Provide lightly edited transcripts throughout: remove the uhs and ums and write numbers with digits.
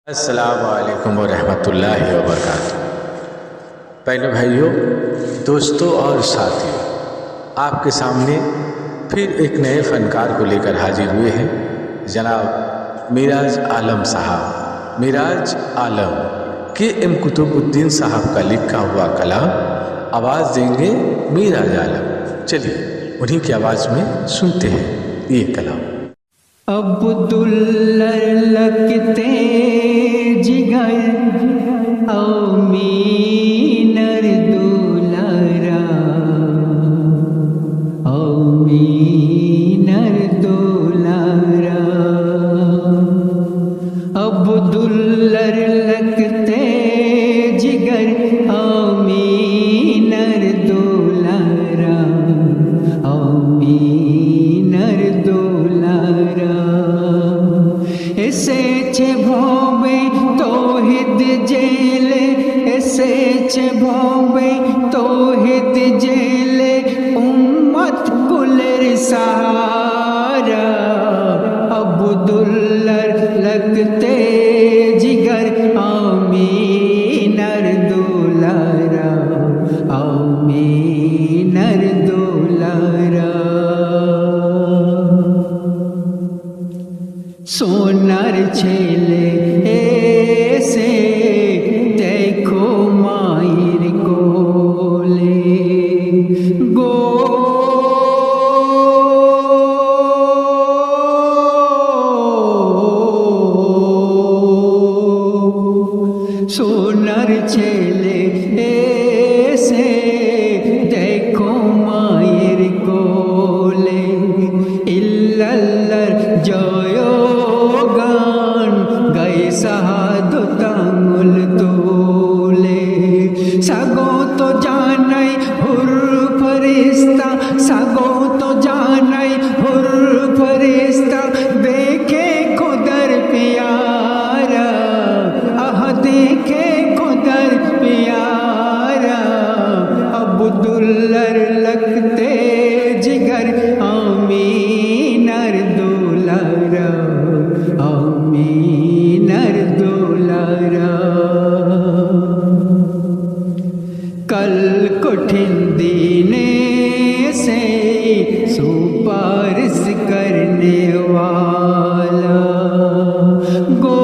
अस्सलामु अलैकुम वरहमतुल्लाहि वबरकातुहू। पहले भाइयों, दोस्तों और साथियों, आपके सामने फिर एक नए फ़नकार को लेकर हाजिर हुए हैं। जनाब मिराज आलम साहब, मिराज आलम के कुतुबुद्दीन साहब का लिखा हुआ कलाम आवाज़ देंगे मिराज आलम। चलिए उन्हीं की आवाज़ में सुनते हैं ये कलाम। अब्दुल्लर लगते जिगर अमीनर दुलारा, अमीनर दुलारा। अब्दुल्लर लगते जिगर अमीनर दुलारा, अमीनर दुलारा। ऐसे छे भोबे तौहिद जेले, ऐसे छे भोबे तौहिद जेले उम्मत कुलेर सहारा। अब्दुल्लर लगते जिगर अमीनर दुलारा, अमीनर दुलारा। सोनार छेले ऐसे देखो मायर कोले गो, सोनार छेले ऐसे देखो मायर कोले। इल्लल्लाह जयो शहादत आंगुल तोले। सागो तो जानाई हुर फरिश्ता, सागो तो जानाई हुर फरिश्ता देखे खुदर प्यारा, आह देखे खुदर प्यारा। अब्दुल्लर लगते जिगर अमीनर दुलारा, अमीनर दुलारा। कल कठिन दीने से सुपारिश करने वाला गो,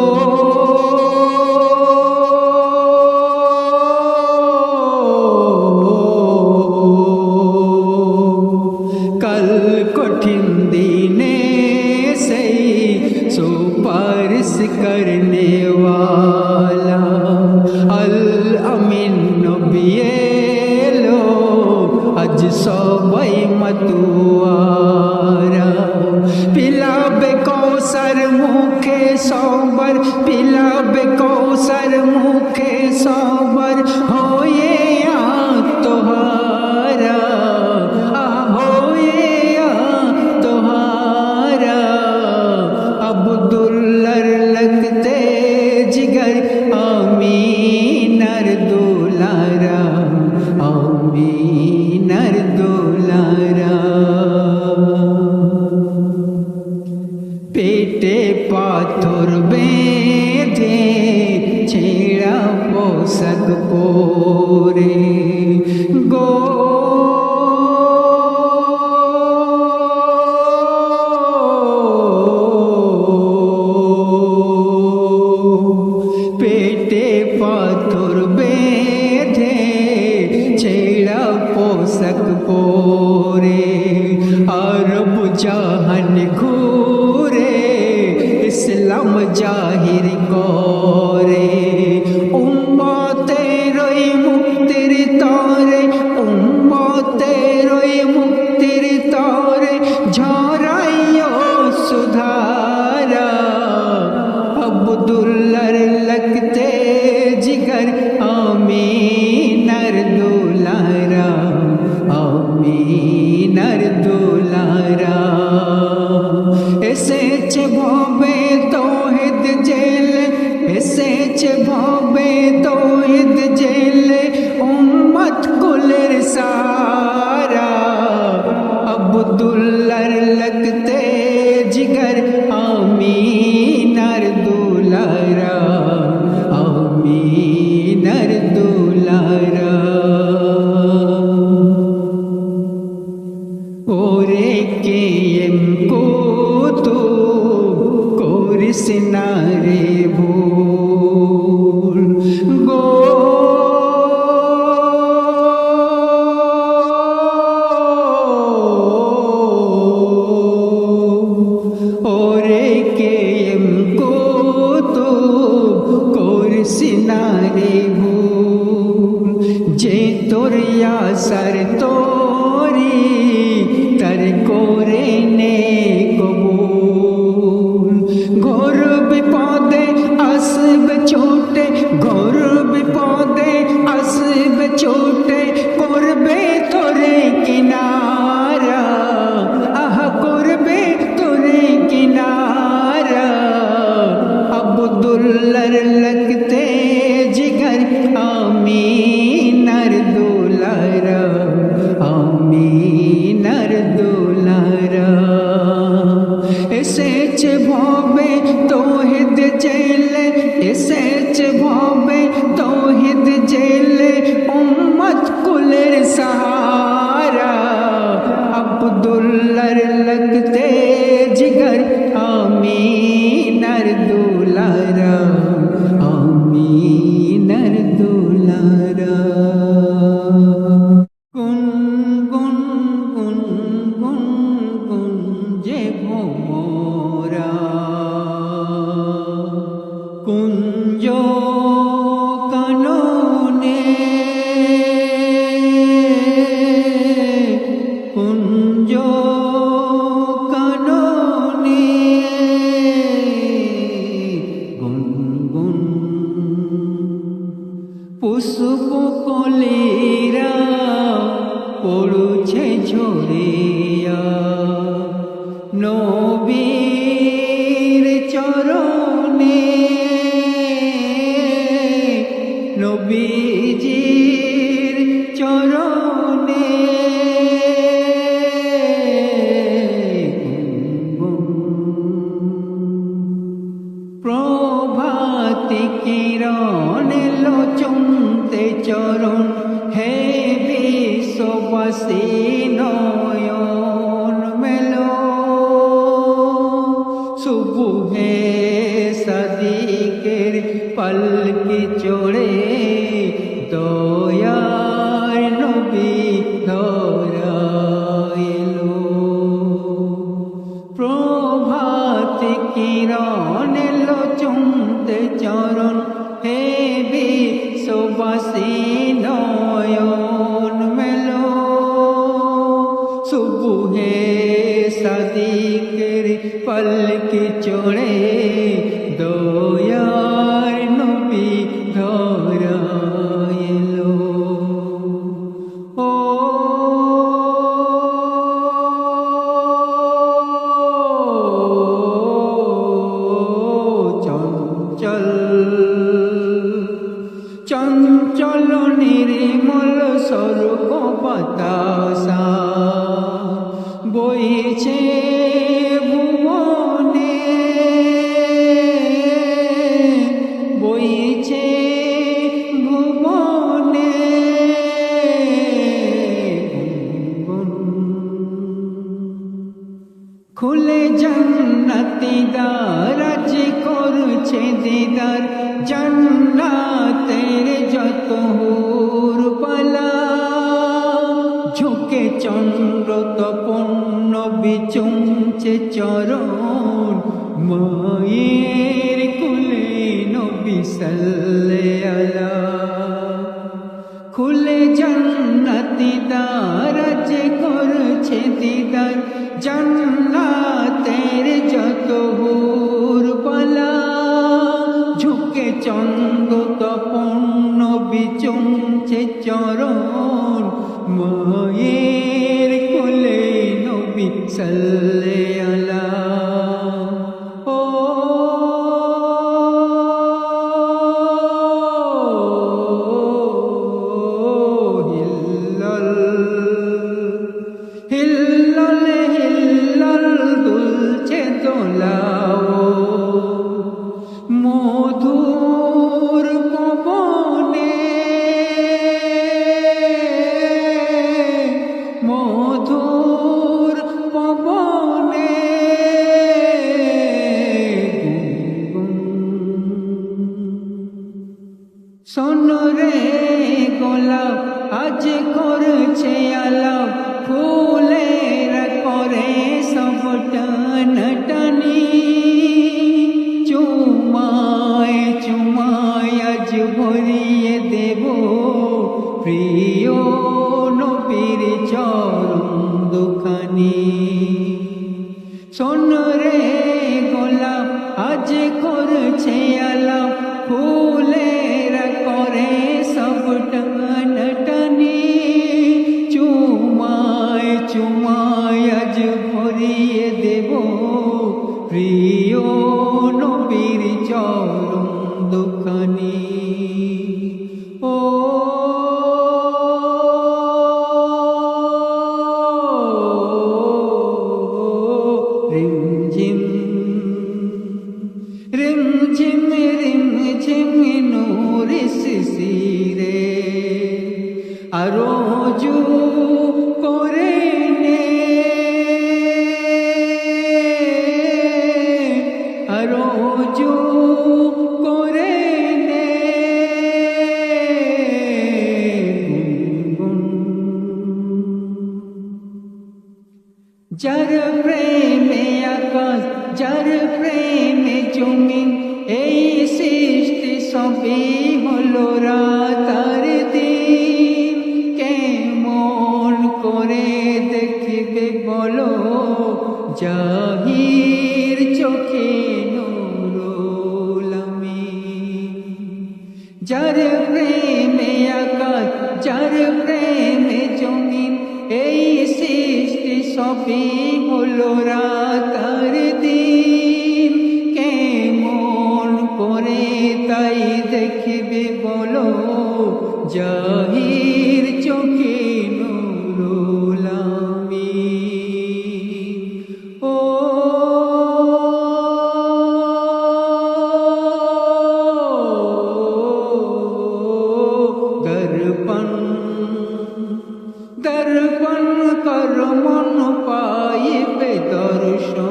कल कठिन दीने से सुपारिश करने वाला। अल अमीन नबियेलो अज सोबई मतुआरा। पिला बेकौसर मुखे सोबर, पिला बेकौसर मुखे सोबर होए या तोहारा, होए या तोहारा। अब्दुल्लर लगते जिगर अमीनर दुलारा, अमीनर दुलारा। पेटे पाथर बेधे छेड़ा पोसक पोरे गो, पेटे पाथर बेधे छेड़ा पोसक पोरे। अरब जहन घूरे इस्लाम जाहिर करे, उम्मते रोई मुक्तिर तोरे, उम्मते रोई मुक्तिर तोरे झराइयो सुधारा। अब्दुल्लर लगते जिगर अमीनर दुलारा, अमीनर दुलारा। ऐसे छे भोबे तौहिद जेले, ऐसे छे भोबे तौहिद जेले उम्मत कुलेर सहारा। अब्दुल्लर लगते जिगर अमीनर दुलारा। রে ভুল যে তোর আসার তোরি তার করে নে কবুল ঘোর বিপদে আসবে ছোটে ঘোর বিপদে আসবে ছোটে করবে তোরে কিনারা আহা করবে তোরে কিনারা আব্দুল্লাহর लगते जिगर आमीनर दुलारा आमीनर दुलारा এসেছ ভবে তৌহিদ জেলে এসেছ ভবে তৌহিদ জেলে উম্মত কুলের সাহারা আব্দুল্লাহর लगते जिगर आमीनर दुलारा आमीनर दुलारा गुन गुन गुन गुन गुन जे भोरा कुंजो कानूने कुंजो कानूने गुन गुन পুষ্প কলিরা পড়ুছে ঝরিয়া নবীর চরণে নবীজির চরণে প্রভাতি কিরণ এলো চমতে চরণ হে বিশ্ববাসী নয়ন মেলো সুবুহে সাদিকের পালকি চড়ে দয়ার নবী ধরা এলো প্রভাতি কিরণ এলো চমতে চরণ হে বিশ্ববাসী নয়ন মেলো সুবুহে সাদিকের পালকি চড়ে দয়ার নবী ধরা এলো ও চঞ্চল চঞ্চল নির্মল স্বর্গ বাতাসা বইছে ভুবনে বইছে ভুবনে খুলে জান্নাতি দ্বার আজ করছে দিদার জান্নাতের যত হুর পালা ঝুঁকে চন্দ্র তপন্ন বিচুমছে চরণ মায়ের কুলে নবী সাল্লাল্লাহু আলা খুলে জান্নাতি দ্বার আজ করছে দিদার জান্নাতের যত হুর পালা ঝুঁকে চন্দ্র তপন্ন বিচুমছে চরণ মায়ের কোলে নবী সাল্লাল্লাহু আলা ও হিল্লাল হিল্লাল হিল্লাল দুলছে দোলাও মধুর পবনে মধুর পবনে সোনরে গোলাপ আজ করছে আলাপ ফুলের করে সব টানাটানি চুমায় চুমায় আজ ভরি প্রিয় নবীর চরণ দুখানি। শোন রে গোলাপ আজ করছে আলাপ, ফুলের করে সব টানাটানি। চুমায় চুমায় আজ ভরিয়ে দেব প্রিয় নবীর চরণ দুখানি। ও রিমঝিম রিমঝিম রিমঝিম নূর শিশিরে আরজু করে নে, আরজু করে নে। যার প্রেমে আকাশ, যার প্রেমে জমিন, এই সৃষ্টি সবই হলো রাত আর দিন। কেমন করে দেখিবে বলো জাহির চোখে নুরুল আমিন। যার প্রেমে আকাশ, যার প্রেমে জমিন, এই সৃষ্টি সবই হলো রাত আর দিন। কেমন করে তাই দেখিবে বলো জাহির চোখে নুরুল আমিন। ও দর্পণ দর্পণ কর মন পাইবে দর্শন,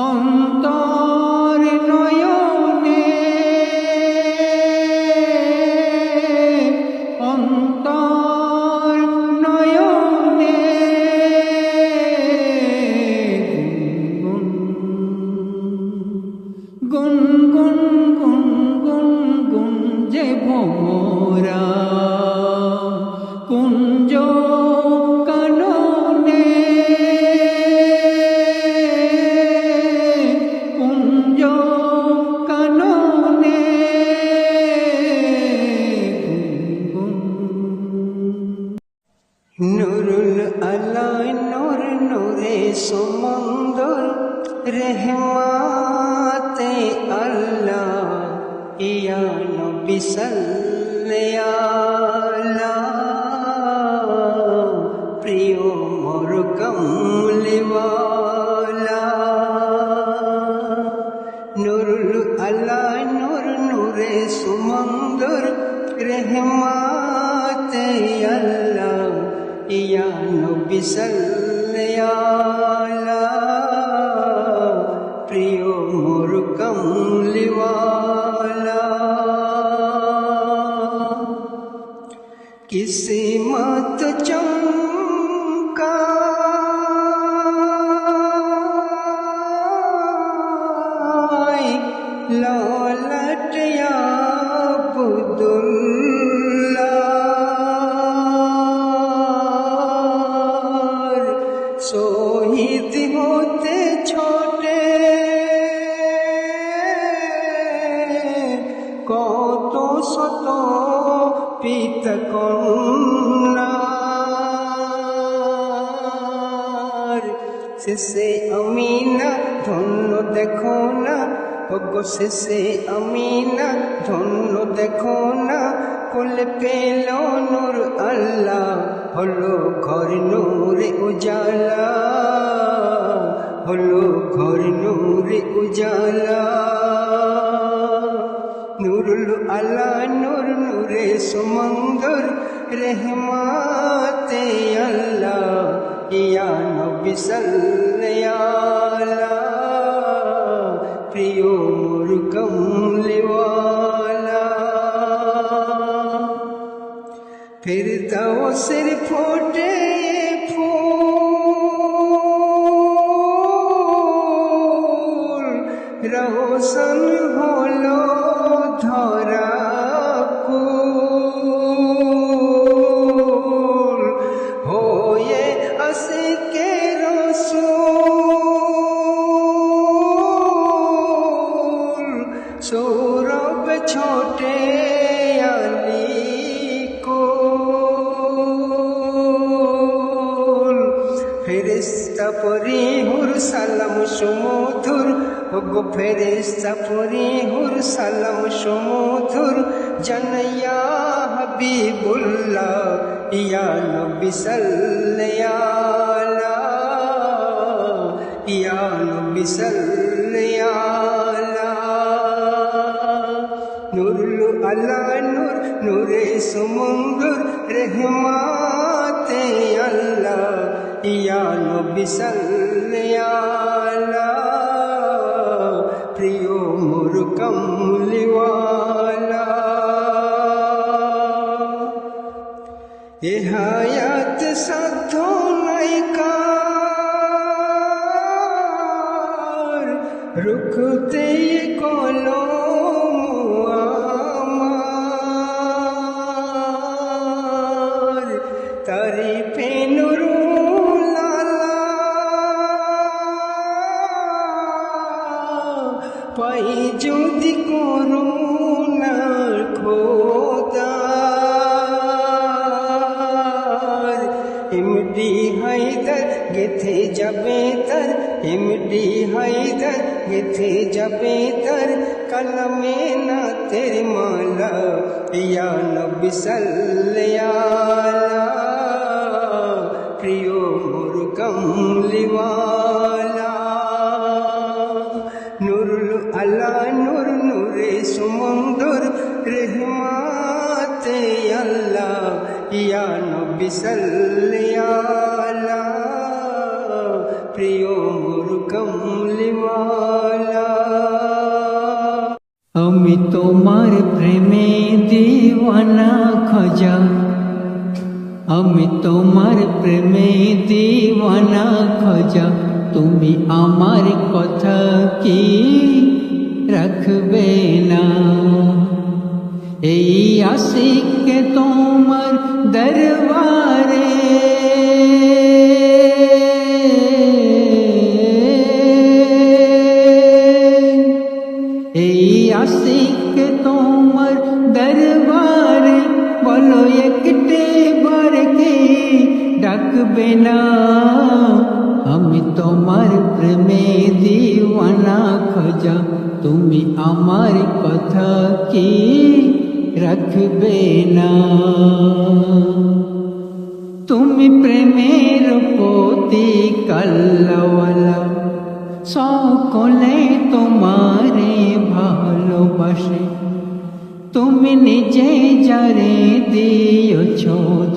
অন্তর নয়নে অন্তর নয়নে। গুন গুন গুন গুন গুন যে ভোমরা কুঞ্জ কাননে, কুঞ্জ কাননে। নুরুল আলাই নূর নূরে সুমন্দর রহমাতে আল্লাহ, ইয়া নবী সাল্লাল্লাহ। প্রিয় মোর কমলিওয়ালা, নুরুল আল্লাহ নূর নূরে সুমন্দর রহমাতে আল্লাহ, ইয়া নবী সাল্লাল্লাহ। প্রিয় মোর কমলিওয়ালা, কিসমত চমকা ললাট আব্দুল্লাহ, শহীদ হতে ছোটে কত শত পিতা কন্যার। শেষে আমিনা ধন্য দেখো না, ওগো শেষে আমিনা ধন্য দেখো না। কোলে পেল নূর আল্লাহ, হলো ঘর নূরে উজালা, হলো ঘর নূরে উজালা। নুরুল আলা নূর নূরে সুমন্দর রহমাতে আল্লাহ, ইয়া নবী সাল্লাল্লাহ। প্রিয় মোর কমলিওয়ালা, ফিরদাউসের ফোটে ফুল, রওশন হলো ধরা কুল। सूरब छोटे अली को ফেরেশতা পরি হুর সালাম সুমধুর গো ফেরেশতা পরি হুর সালাম সুমধুর জানাইয়া হাবিবুল্লাহ ইয়া নবী সাল্লাল্লাহু ইয়া নবী সাল্লাল্লাহু নূরুল আলা নূর নূরে সুমন্দর রহমাতে আল্লাহ ইয়া নবী সাল্লাল্লাহু প্রিয় মোর কমলিওয়ালা এ হায়াত সাধ্য নাই কার রুখতে কলম আমার তারিফে নুরুল আলা পাই যদি করুণার খোদা এমডি হায়দার গেথে যাবে তার এমডি হায়দার গেথে যাবে তার কলমে না তের মালা ইয়া নবী সাল্লাল্লাহু প্রিয় মোর কমলিওয়ালা নূরুল আলা নূর নূরে সুমন্দর রহমাতে আল্লাহ ইয়া নবী সাল্লাল্লাহু প্রিয় মোর কমলিওয়ালা আমি তোমার প্রেমে দিওয়ানা খোঁজা আমি তোমার প্রেমে দিওয়ানা খোঁজা তুমি আমার কথা কি রাখবে না এই আশিককে তোমার দরবারে এই আশিককে তোমার দরবারে বলো একটে বার কি ডাকবে না আমি তোমার প্রেমে দিওয়ানা খোঁজা তুমি আমার কথা কি রাখবে না তুমি প্রেমের প্রতি কাল্লাওয়ালা সকলে তোমারে ভালোবাসে তুমি নিজে যারে দিয়েছ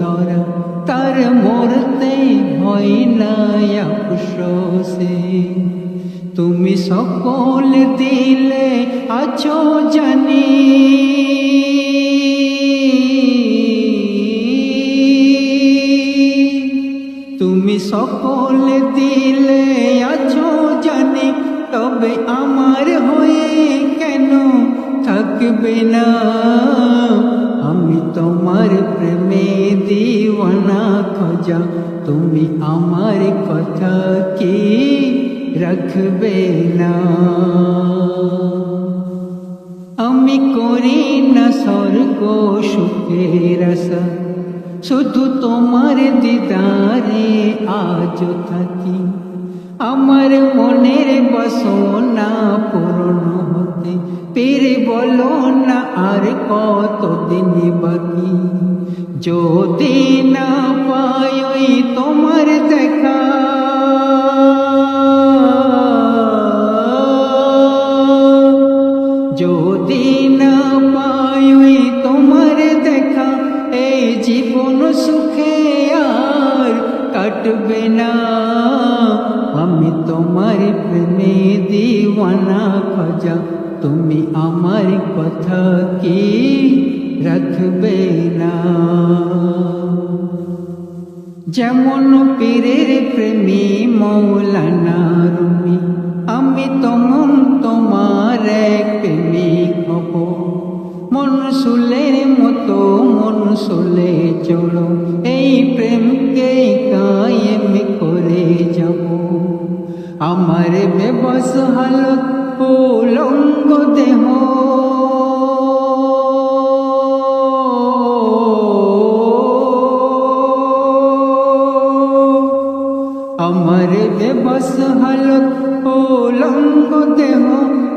ধরা তার মরতে হয় না আফসোসে তুমি সকল দিলে আছো জানি তুমি সকল দিলে আছো জানি তবে আমার হয়ে কেন থাকবে না আমি তোমার প্রেমে দিওয়ানা খোঁজা তুমি আমার কথা কি রাখবে না আমি করি না স্বর্গ সুখের আশা শুধু তোমার দিদারে আজ থাকি আমার মনের বাসনা পূরণ হতে পেরে বলো না আর কতদিন বাকি যদি না পাই ওই তোমার দেখা যদি না পাই ওই তোমার দেখা এই জীবন সুখে আর কাটবে না আমি তোমার প্রেমে দিওয়ানা খোঁজা তুমি আমার কথা কি রাখবে না যেমন পীরের প্রেমী মৌলানা রুমি আমি তেমন তোমার এক প্রেমিক হব মন সুলের মতো মন সুলে চলো এই প্রেমকে কায়েম করে যাব আমার বেবস হালত উলঙ্গ দেহ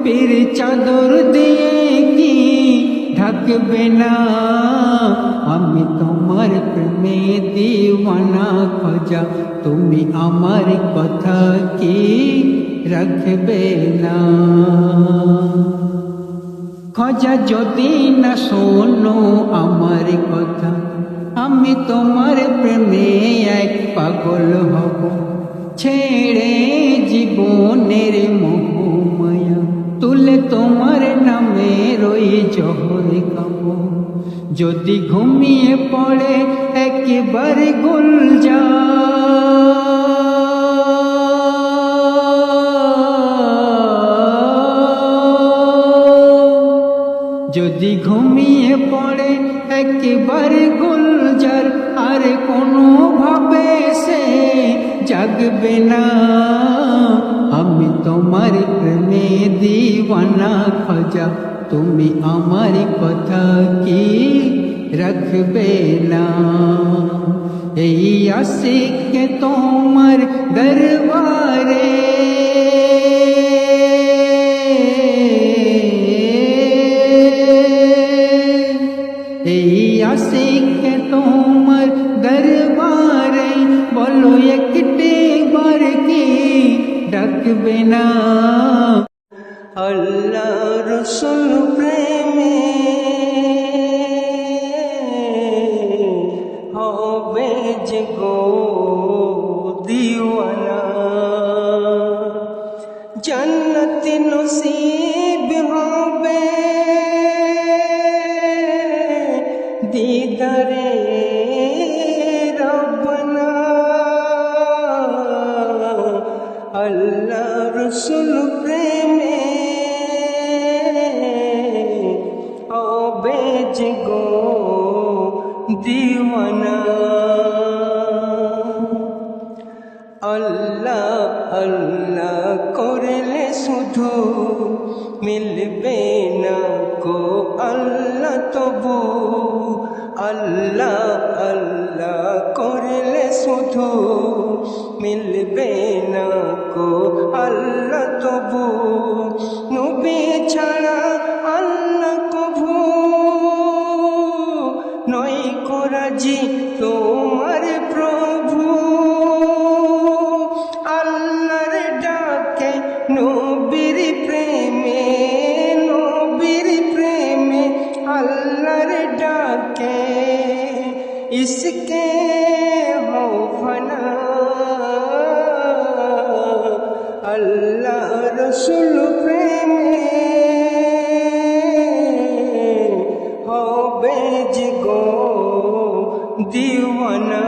রূপের চাদর দিয়ে কি ঢাকবে না, আমি তোমার প্রেমে দিওয়ানা খোঁজা, তুমি আমার কথা কি রাখবে না। খোঁজা যদি না শোনো আমার কথা, আমি তোমার প্রেমে এক পাগল হব, ছেড়ে জীবনের মোহমায়া, তুলে তোমার নামে রই জহর গাব। যদি ঘুমিয়ে পড়ে একেবারে গুলজার, যদি ঘুমিয়ে পড়ে একেবারে গুলজার, আর কোনো ভাবে সে জাগবে না, আমি তোমার প্রেমে দিওয়ানা খোঁজা, তুমি আমার কথা কি রাখবে না। এই আশিকে তোমার দরবারে এই আশিকে তোমার দরবারে বলো একটি বার কি ডাকবে না। আল্লাহ রসুল প্রেমে হবে যে গো দিওয়ানা, জান্নাত নসিব হবে দিদারে রব্বানা। আল্লাহ রসুল প্রেমে হবে যে গো দিওয়ানা। আল্লাহ আল্লাহ করলে শুধু মিলবে না কো আল্লাহ তবু, আল্লাহ আল্লাহ করলে শুধু মিলবে না কো আল্লাহ তবু, নবী ছাড়া আল্লাহ কভু নয় কো রাজি তোমার প্রভু। আল্লাহর ডাকে নবীর প্রেমে, নবীর প্রেমে আল্লাহর ডাকে ইসকে হো ফনা। আল্লাহ রসুল প্রেমে হবে যে গো দিওয়ানা।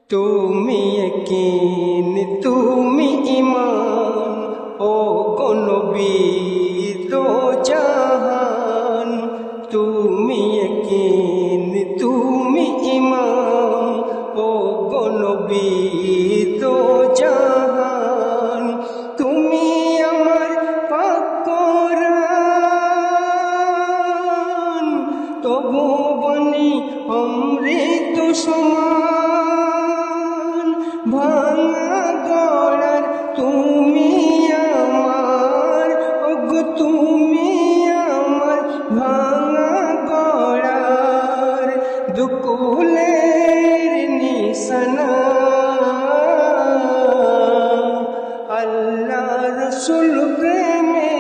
তুমি यकीन তুমি ঈমান ও গো নবী দো জাহান, তুমি यकीन তুমি ঈমান ও গো নবী দো জাহান, তুমি আমার পাক কোরআন, তবু বনি অমৃত সমান। ভাঙা গড়ার তুমি আমার, ওগো তুমি আমার ভাঙা গড়ার দুকুলের নিশানা। আল্লাহ রসুল প্রেমে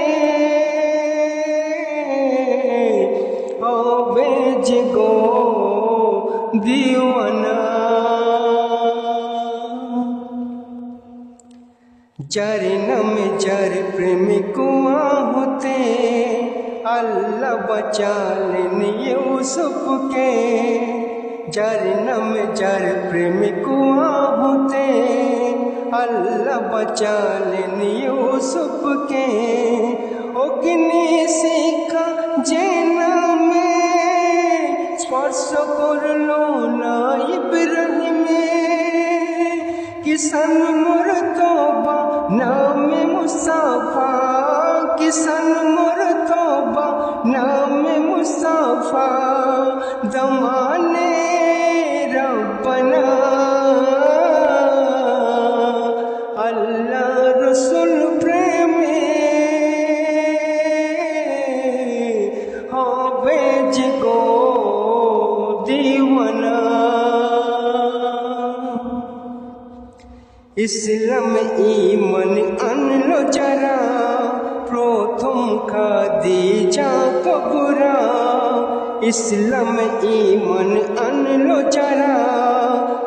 হবে যে গো দিওয়ানা। যার নামে যার প্রেমে কুয়া হতে আল্লাহ বাঁচালেন ইউসুফকে, যার নামে যার প্রেমে কুয়া হতে আল্লাহ বাঁচালেন ইউসুফকে। অগ্নি শিখা যে নামে স্পর্শ করলো না ইব্রাহিমে, কিষান মোর তওবা নামে মুস্তাফা, কিষান মোর তওবা নামে মুস্তাফা, দমানে রব্বানা। ইসলাম ঈমান আনলো যারা, প্রথম খাদিজা কুবরা। ইসলাম ঈমান আনলো যারা,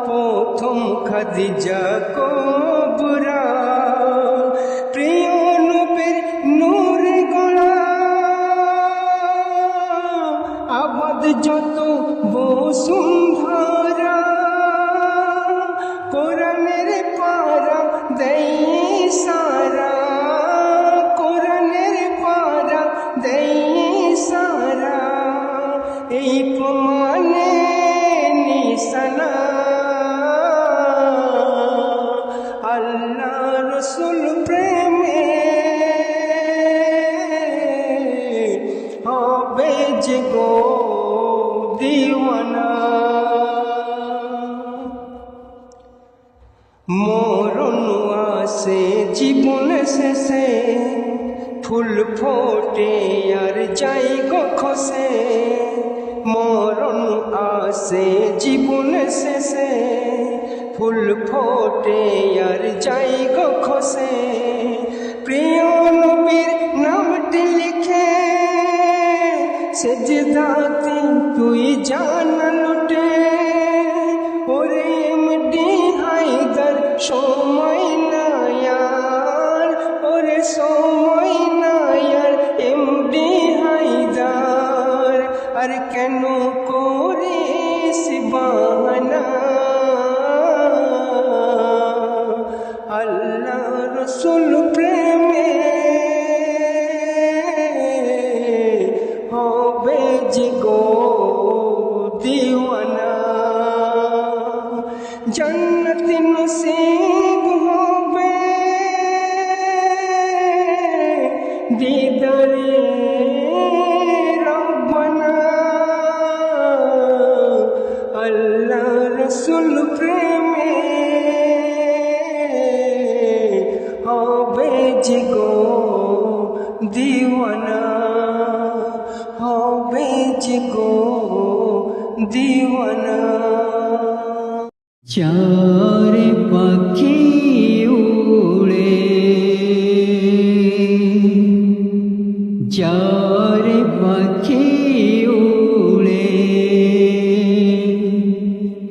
প্রথম খাদিজা কুবরা। প্রিয় নবীর নূরে গড়া, আবাদ যত বসুন্ধরা। কোরআনের পারা দেই সারা, কোরআনের পারা দেই সারা। এই প্রমাণে নিশানা, আল্লাহ রসুল প্রেমে হবে যে গো দিওয়ানা। মরণ আসে জীবন শেষে, ফুল ফোটে আর যাই গো খসে। মরণ আসে জীবন শেষে, ফুল ফোটে আর যাই গো খসে। প্রিয় নবীর নামটি লিখে, সেজদাতে তুই জান লুটে। ওরে এমডি হায়দার সময় নায়ার, ওরে সময় নায়ার এমডি হায়দার। আর কেন করিস বাহানা, আল্লাহ রসুল প্রেমে হবে যে গো দিওয়ানা। জন্নত নসিব হবে দিদারে রব্বানা। আল্লাহ রসুল প্রেমে হবে যে গো দিওয়ানা, হবে যে গো দিওয়ানা। চার পাখি উড়ে, চার পাখি উড়ে,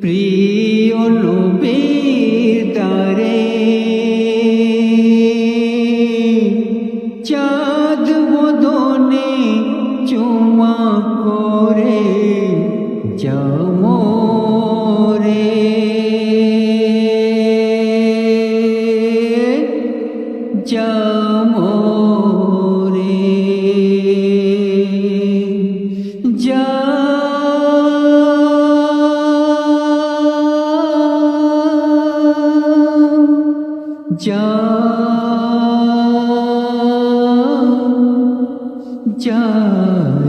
প্রিয় নবীর দ্বারে। চাঁদ বদনে চুমা করে যাও রে, যাও রে, যা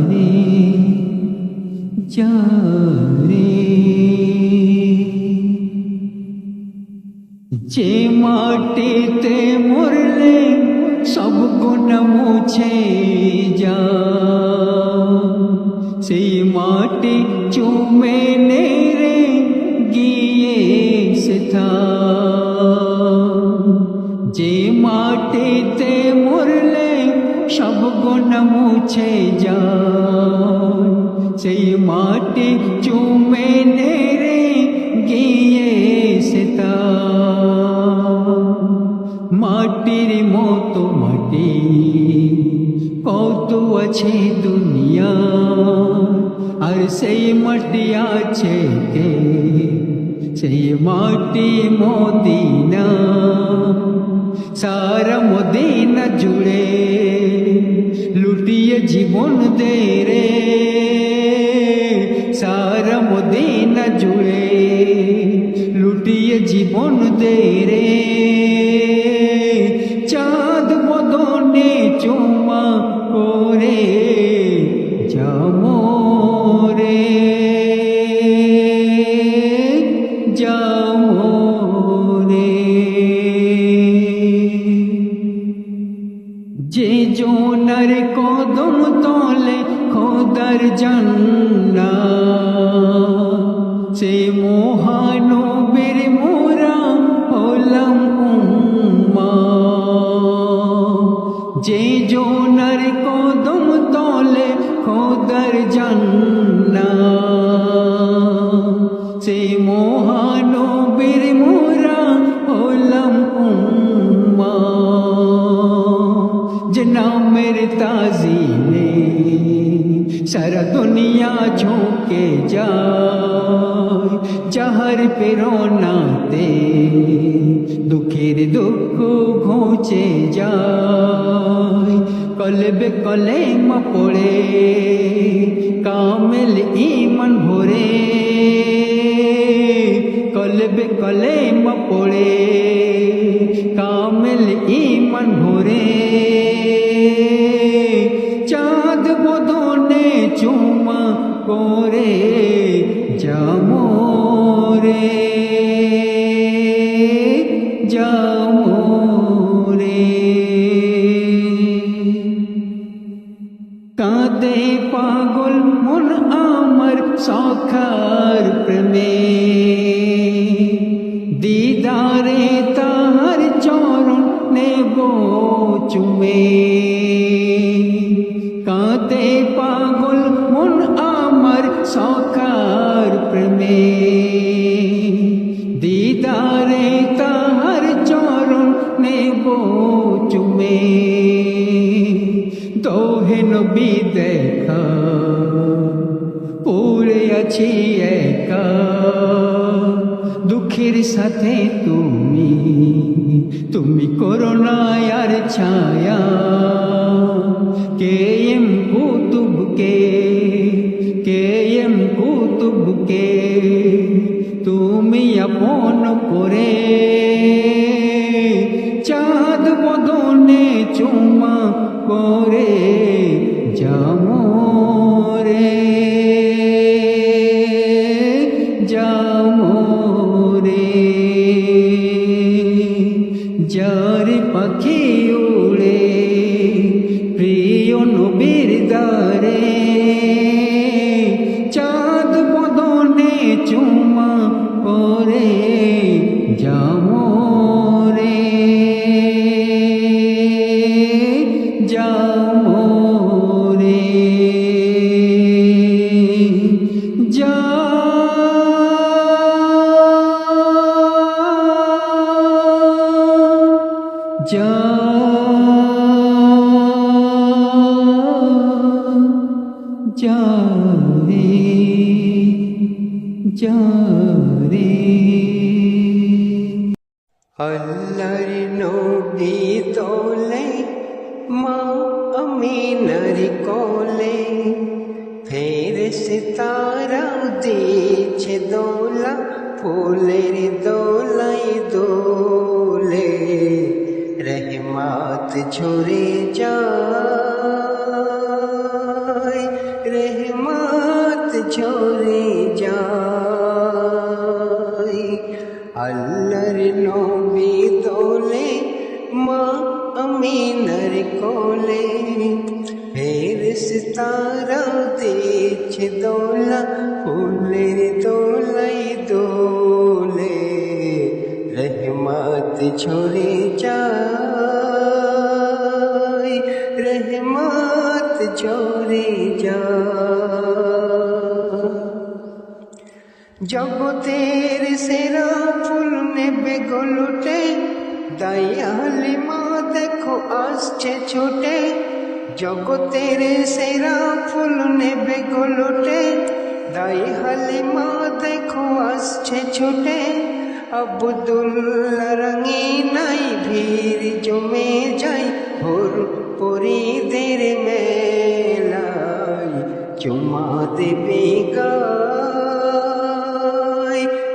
রে, যা রে। যে মাটিতে মরলে সব গুণ মুছে যা, সেই মাটি চুমে নে রে গিয়ে সেথা। যে মাটিতে মরলে সব গুণ মুছে যা, সেই মাটি চুমে নে রে গিয়ে সেথা। মাটির মতো মাটি কত আছে দুনিয়া, আর সেই মাটি আছে কে, সেই মাটি মদিনা। সারা মদিনা জুড়ে লুটিয়ে জীবন দে রে, সারা মদিনা জুড়ে লুটিয়ে জীবন দে রে। চাঁদ বদনে চুমা করে যাও রে, যাও রে। যে জোনার কদম তলে খোদার জান্নাত, সে মহানবীর মোরা হলাম উম্মা। যে জোনার কদম তলে খোদার জান্নাত, সে মহানবীর মোরা হলাম উম্মা। যে নামের তাজিমে সারা দুনিয়া ঝুঁকে যায়, যাহার প্রেরণাতে দুঃখের দুঃখ ঘুচে যায়। কলবে কলেমা পড়ে কামেল ঈমান ভরে, কলবে কলেমা পড়ে কামেল ঈমান ভরে। চাঁদ বদনে চুমা করে যামরে, যামরে। কাঁদে পাগল মন আমার সখার প্রেমে, দিদারে তাহার চরণ নেব চুমে। কাঁদে পাগল মন আমার সখার প্রেমে, দিদারে তাহার চরণ নেব চুমে। দোহে নবী দেখা পড়ে আছি একা, দুঃখের সাথে তুমি তুমি করোনা আর ছায়া। কে এম কুতুবকে, কে এম কুতুবকে তুমি আপন করে। চাঁদ বদনে চুমা করে যামরে, যামরে। যার পাখি উড়ে প্রিয় নবীর দ্বারে, চাঁদ বদনে চুমা করে যামরে, যামরে। আল্লাহর নবী তোলে মা আমিনার কোলে, ফেরেশতারাও দিচ্ছে দোলা, ফুলের দোলাই দোলে। রহমত ঝরে যায়, রহমত ঝরে যায়। আল্লাহর নবী তোলে মা আমিনার কোলে, ফেরেশতারাও দিচ্ছে দোলা, ফুলের দোলাই দোলে। রহমত ঝরে যায়, রহমত ঝরে যায়। জগতের সেরা ফুল নেবে গোলটে, দাইয়া হালিমা দেখো আসছে ছোটে। জগতের সেরা ফুল নেবে গোলটে, দাই হালিমা দেখো আসছে ছোটে। আব্দুল্লাহ রঙিনাই ভিড় জমে যায়, ভোর পরিদের মেলায় চুমা দেবে গায়,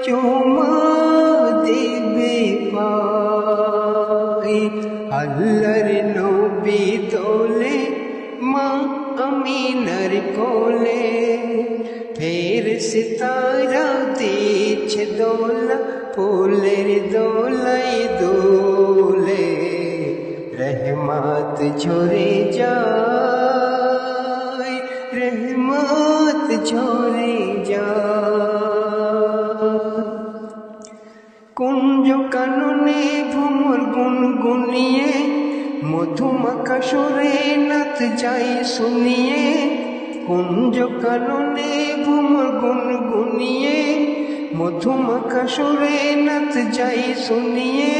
চুমা দেবে পায়। আল্লাহর নবী তোলে মা আমিনার কোলে, ফেরেশতারা দিচ্ছে দোলা, ফুলের দোলাই দোলে। রহমত ঝরে যায়, রহমত ঝরে যায়। কুঞ্জ কাননে ভ্রমর গুনগুনিয়ে মধুমাখা সুরে নাথ যাই শুনিয়ে কুঞ্জ কাননে ভ্রমর গুনগুনিয়ে মধুমাখা সুরে নাথ যাই শুনিয়ে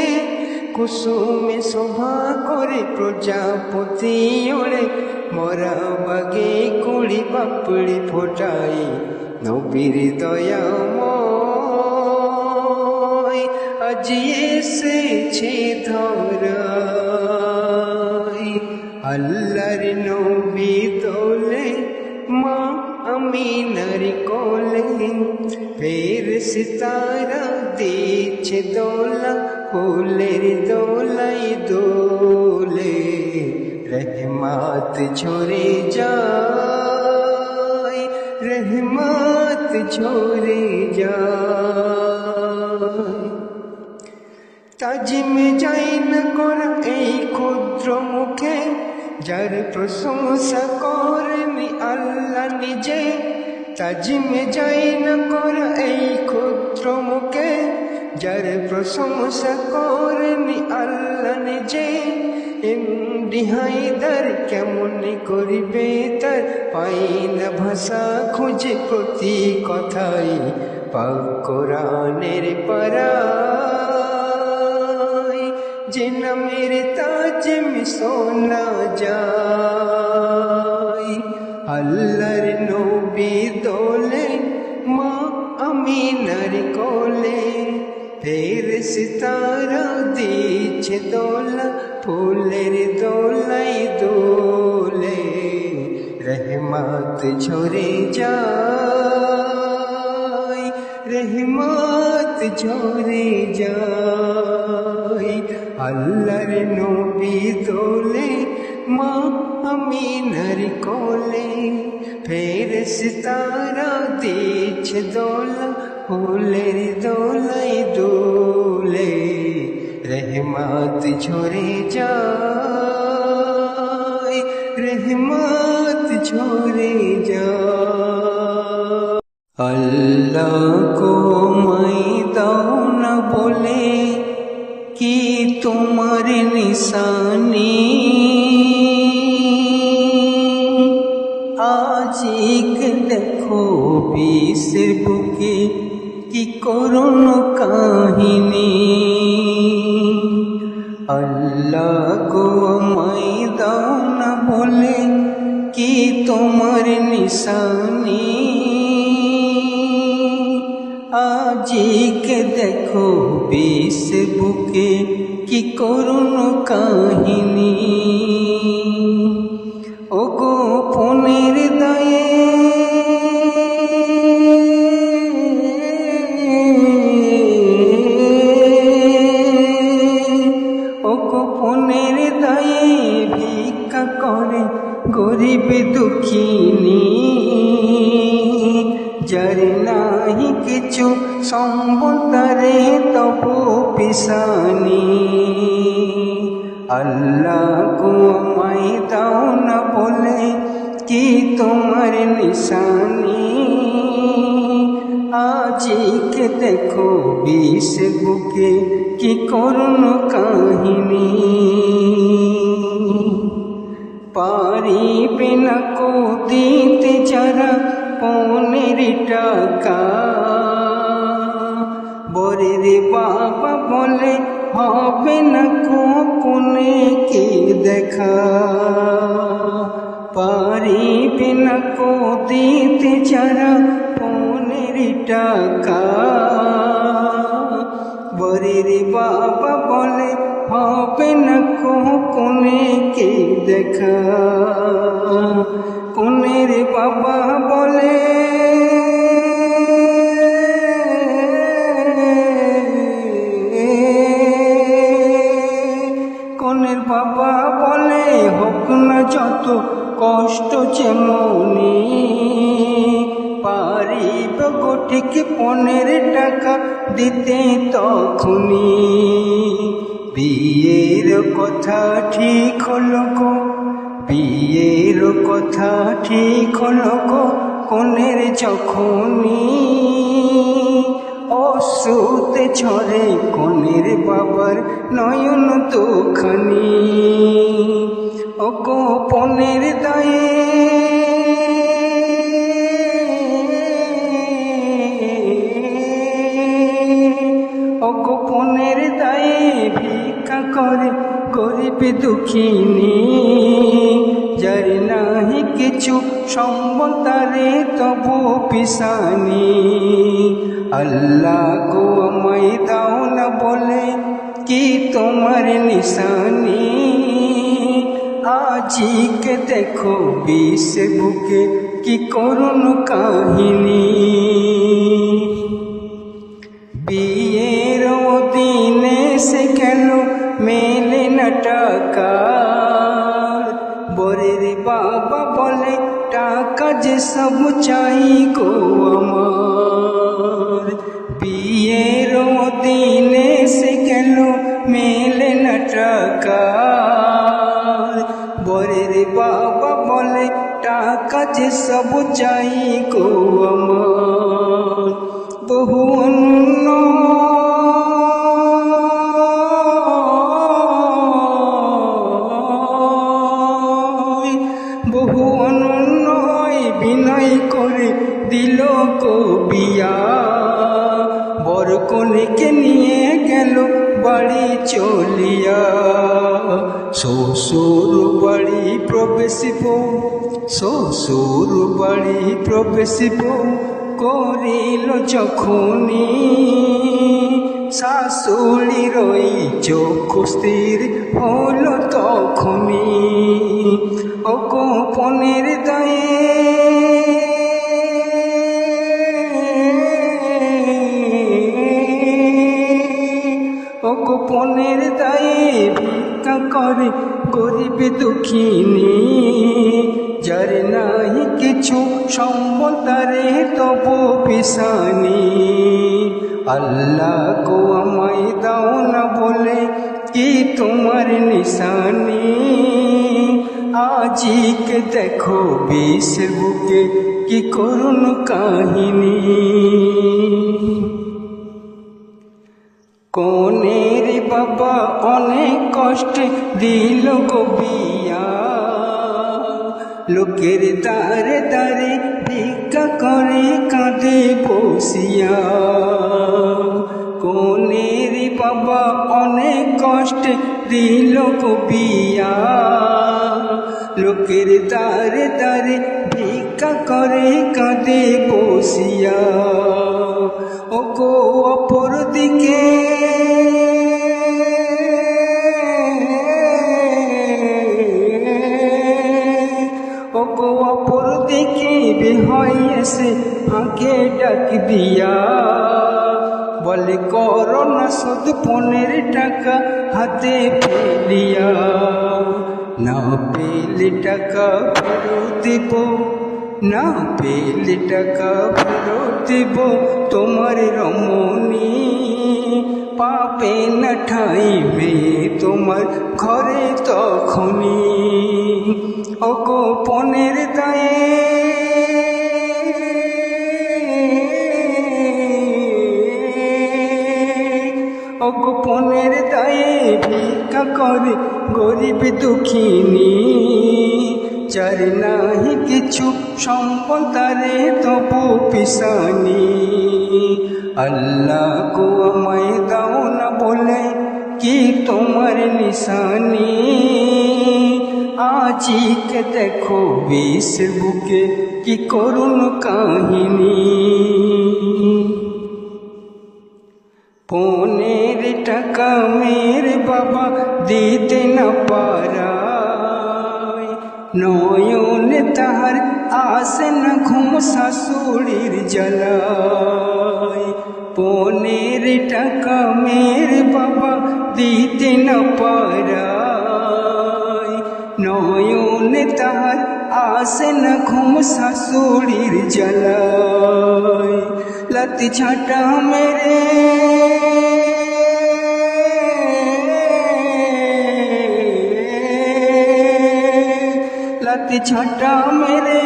কুসুমে শোভা করে প্রজাপতি ওড়ে মরা বাগে কুড়ি পাপড়ি ফোটাই নবীর দয়াময় আজ এসেছে ধরায় আল্লাহর নবী দোলে মা আমিনার কোলে ফেরেশতারা দিচ্ছে দোলা ফুলের দোলাই দোলে রহমত ঝরে যায় রহমত ঝরে যায় তাজিমে যাই না করা এই ক্ষুদ্র মুখে যার প্রশংসা করেনি আল্লাহ নিজে তাজিমে যাই না করা এই ক্ষুদ্র মুখে যার প্রশংসা করেনি আল্লাহ নিজে এমডি হায়দার কেমন করিবে তার পাই না ভাষা খুঁজে প্রতি কথাই পাক কোরআনের পারায় যে নামের তাজে মিশোনা যায় আল্লাহর নবী দোলে মা আমিনার কোলে ফেরেশতারা দিচ্ছে দোলা ফুলের দোলাই দোলে রহমত ঝরে যায় রহমত ঝরে যায় আল্লাহর নবী দোলে মা আমিনার কোলে ফেরেশতারা দিচ্ছে দোলা ফুলের দোলাই দোলে রহমত ঝরে যায় রহমত ঝরে যায় আল্লাহ কো মাই দাও না বলে কি তোমার নিশানি আজিক দেখো বিশ্বের বুকে কি করুণ কাহিনী আল্লাহ গো আমায় দাও না বলে কি তোমার নিশানি আজিকে দেখো বিশ্বের বুকে কি করুণ কাহিনী ও গোপনের দায়ে ও গোপনের দায়ে ভিক্ষা করে গরিব দুঃখিনী যার নাহি কিছু সম্বল তারে তবু পিসানি আল্লাহ গো আমায় দাও না বলে কি তোমার নিশানি আজিকে দেখো বিশ্বের বুকে কি করুণ কাহিনী পারিবে না কো দিতে যারা পনের টাকা বরের বাবা বলে হবে না কোনে কে দেখা পারিবে না কো দিতে যারা পনের টাকা বরের বাবা বলে হবে না কোনে কে দেখা কোনের বাবা বলে কোনের বাবা বলে হোক না যত কষ্ট যেমনি পারিব গো ঠিক 15 টাকা দিতে তখনই বিয়ের কথা ঠিক হলো গো বিয়ের কথা ঠিক হলো গো কোনের যখনই অশ্রুতে ঝরে কনের বাবার নয়ন দুখানি। ও গোপনের দায়ে ও গোপনের দায়ে ভিক্ষা করে গরিব দুঃখিনী, যার নাহি কিছু সম্বল তারে তবু পিসানি। আল্লাহ গো আমায় দাও না বলে কি তোমার নিশানি, আজিকে দেখো বিশ্বে বুকে কি করুণ কাহিনী। বিয়ের দিনে সে গেল মেলে না টাকা, বরের বাবা বলে টাকা যে সব চাই গো আমার। বিয়ের দিনে সে গেল মেলে না টাকা, বরের বাবা বলে টাকা যে সব চাই গো আমার। বহু অন্য বহু অনন্য বিনয় করে দিল গো বিয়া, বর কনেকে নিয়ে গেল বাড়ি চলিয়া। শ্বশুর বাড়ি প্রবেশিব, শ্বশুর বাড়ি প্রবেশিব করিল যখনি, শাশুড়ির ওই চক্ষু স্থির হল তখনি। ও গোপনের দায়ে ও গোপনের দায়ে ভিক্ষা করে গরিব দুঃখিনী, যার নাই কিছু সম্বল তারে তবু পিসানি। আল্লাহ গো আমায় দাও না বলে কি তোমার নিশানি, আজিকে দেখো বিশ্বের বুকে কি করুণ কাহিনী। কনের বাবা অনেক কষ্টে দিল গো বিয়া, লোকের দ্বারে দ্বারে ভিক্ষা করে কাঁদে বসিয়া। কনের বাবা অনেক কষ্টে দিল গো বিয়া, লোকের দ্বারে দ্বারে ভিক্ষা করে কাঁদে বসিয়া। ও গো অপর দিকে ও গো অপর দিকে বেহয় এসে ফাঁকে ডাক দিয়া, বলে করো না শোধ 15 টাকা হাতে ফেলিয়া। না পেলে টাকা ফেরত দিব, না পেলে টাকা ফেরত দিব তোমার রমণী, পাবে না ঠাইবে তোমার ঘরে তখনই। ও গোপনের দায়ে ও গোপনের দায়ে ভিক্ষা করে গরিব দুঃখিনী, যার নাহি কিছু সম্বল তারে তবু পিসানি। আল্লাহ গো আমায় দাও না বলে কি তোমার নিশানি, আজিকে দেখো বিশ্বের বুকে কি করুণ কাহিনী। 15 টাকা মেরে বাবা দিতে না পারায়, নয়নে তাহার আসে না ঘুম শাশুড়ির জ্বালায়। 15 টাকা মেরে বাবা দিতে না পারায়, নয়নে তাহার আসে না ঘুম শাশুড়ির জ্বালায়। লাতি ঝাঁটা মেরে লাতি ঝাঁটা মেরে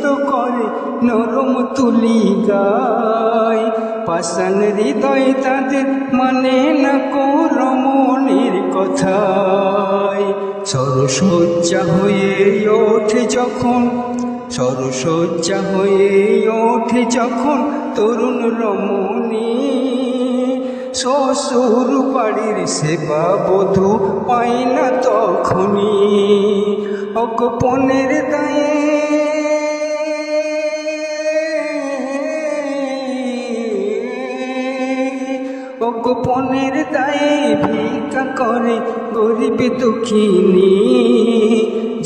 সিক্ত করে নরম তুলি গায়। পাষাণ হৃদয় তাদের মানে না কো রমণীর কথায়। সরসজ্জা হয়ে ওঠে যখন, সরসজ্জা হয়ে ওঠে যখন তরুণ রমণী, শ্বশুর বাড়ির সেবা বধূ পায় না তখনই। অগোপনের দায়ে অগোপনের দায়ে ভিক্ষা করে গরিব দুঃখিনী,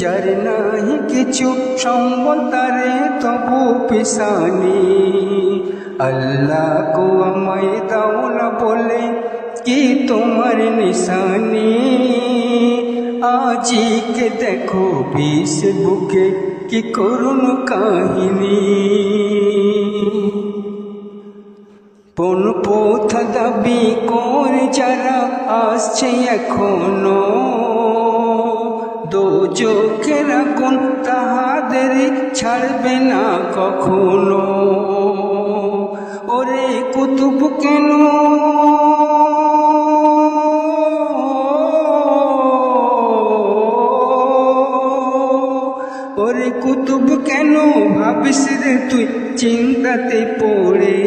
যার নাই কিছু সম্বল তারে তবু পিসানি। আল্লাহ গো আমায় দাও না বলে কি তোমার নিশানি, আজিকে দেখো ফেসবুকে কি করুণ কাহিনী। পণ পথা দাবি করে যারা আসছে এখনো, দোজখের আগুন তাহাদের ছাড়বে না কখনো। ওরে কুতুব কেন, ওরে কুতুব কেন ভাবিস রে তুই চিন্তাতে পড়ে।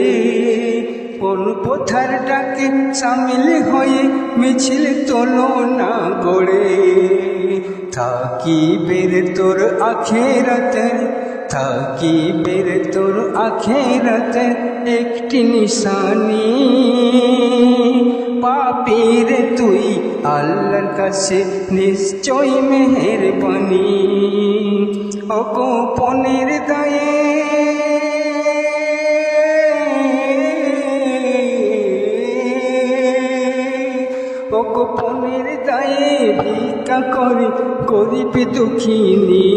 কোন পথার ডাকে সামিল হয়ে মিছিল তোলো না গড়ে। থাকিবের তোর আখেরাতে, থাকিবের তোর আখেরাতে একটি নিশানি। পাপীর তুই আল্লাহর কাছে নিশ্চয় মেহেরবানি। অগোপনের দায়ে অগোপনের দায়ে ভিক্ষা করে গরিব দুঃখিনী,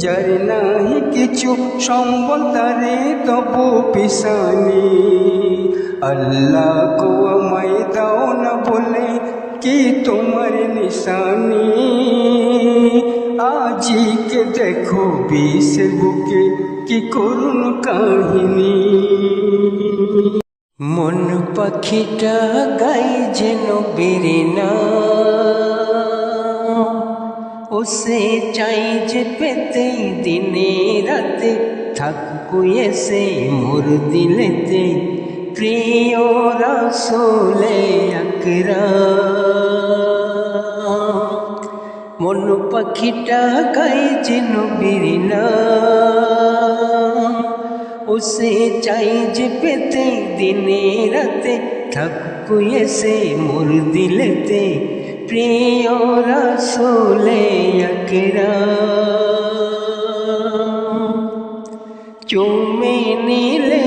যার নাই কিছু সম্বল তারে তবু পিসানি। আল্লাহ গো আমায় দাও না বলে কি তোমার নিশানি, আজিকে দেখো ফেসবুকে কি করুণ কাহিনী। মন পাখিটা গাই যেন বেরে না, ওসে চাই যে পেতে দিনে রাতে থাকবো এসে মোর দিলেতে। প্রিয় রাসূলে আকরাম, মন পাখিটা গাই যেন বেরে না, उसे चाहिए पेते दिने राते থাকো এসে মোর দিলেতে। প্রিয় রাসূলে আকরাম, চুমে নিলে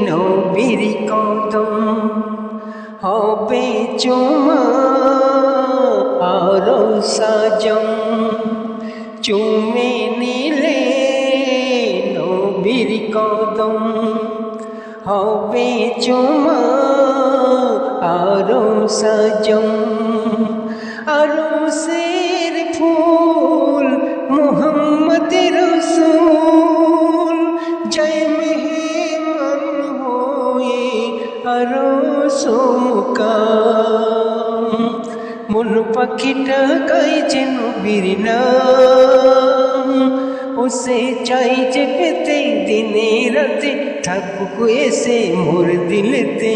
নবীর কদম হবে চুমা আরো সাজম। চুমে নিলে নবীর কদম হবে চুমা আরো সাজম। আরশের ফুল মুহাম্মদ রাসূল জয় মেহমান হয়ে আরশ মুকাম। মন পাখিটা গাই যে নবীর নাম, उसे चाहिए पेते दिने राते থাকো এসে মোর দিলেতে।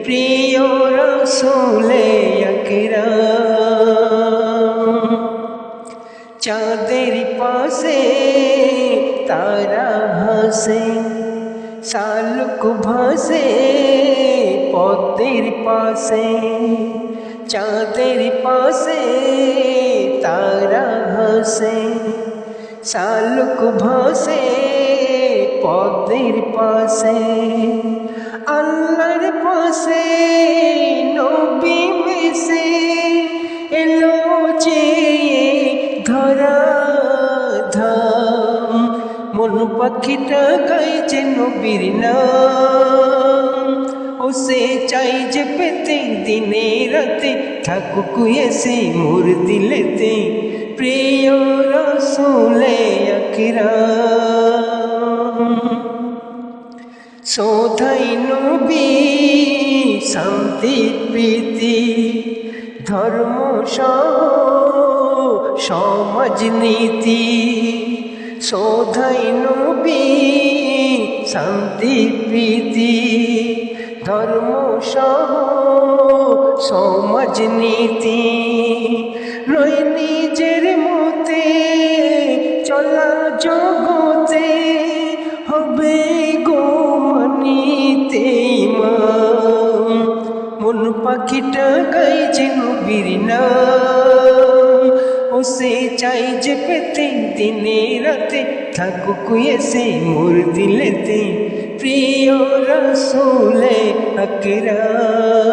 প্রিয় রাসূলে আকরাম, চাঁদের পাশে তারা ভাসে, শালুক ভাসে পদ্মের পাশে। চাঁদের পাশে তারা ভাসে, শালুক ভাসে পদ্মের পাশে। আল্লাহর পাশে নবী মিশে এলো যে ধরা ধাম। মন পাখিটা গাই যে নবীর নাম, उसे चाहिए पेते दिने राते থাকো এসে মোর দিলেতে। প্রিয় রাসূলে আকরাম সোধাই নবী শান্তি প্রীতি ধর্ম সমাজ নীতি সোধাই নবী শান্তি প্রীতি ধর্ম সমাজ নীতি নয় নিজের মতে চলা জগতে হবে গো মানিতে ইমাম মন পাখিটা গাই যে নবীর নাম ও সে চাই যে পেতে দিনে রাতে থাকুক এসে মোর দিলেতে প্রিয় রাসূলে আকরাম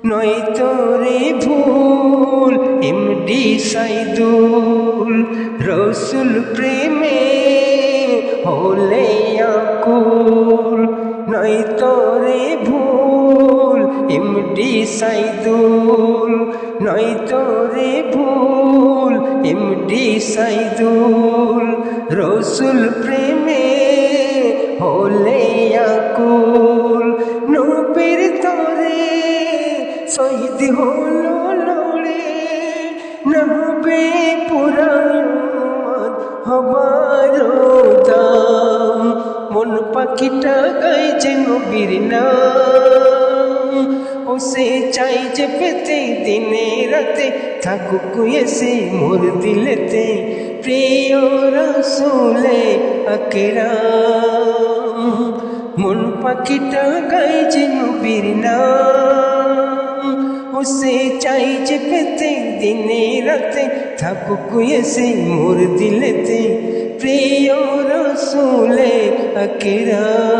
নয় তোরে ভুল এমডি সাইদুল রসুল প্রেমে হলে আকুল নয় তোরে ভুল এমডি সাইদুল নয় তোরে ভুল এমডি সাইদুল রসুল প্রেমে হলে আকুল নবীর তরে শহীদ হলো লড়ে নহবে পুরাণ হবার দাম মন পাখিটা গাই যে নবীর নাম ও সে চাই যে পেতে দিনে রাতে থাকুক এসে মোর দিলেতে প্রিয় রাসূলে আকরাম মন পাখিটা গাই যে নবীর নাম ও সে চাই যে পেতে দিনে রাতে থাকুক এসে মোর দিলেতে প্রিয় রাসূলে আকরাম।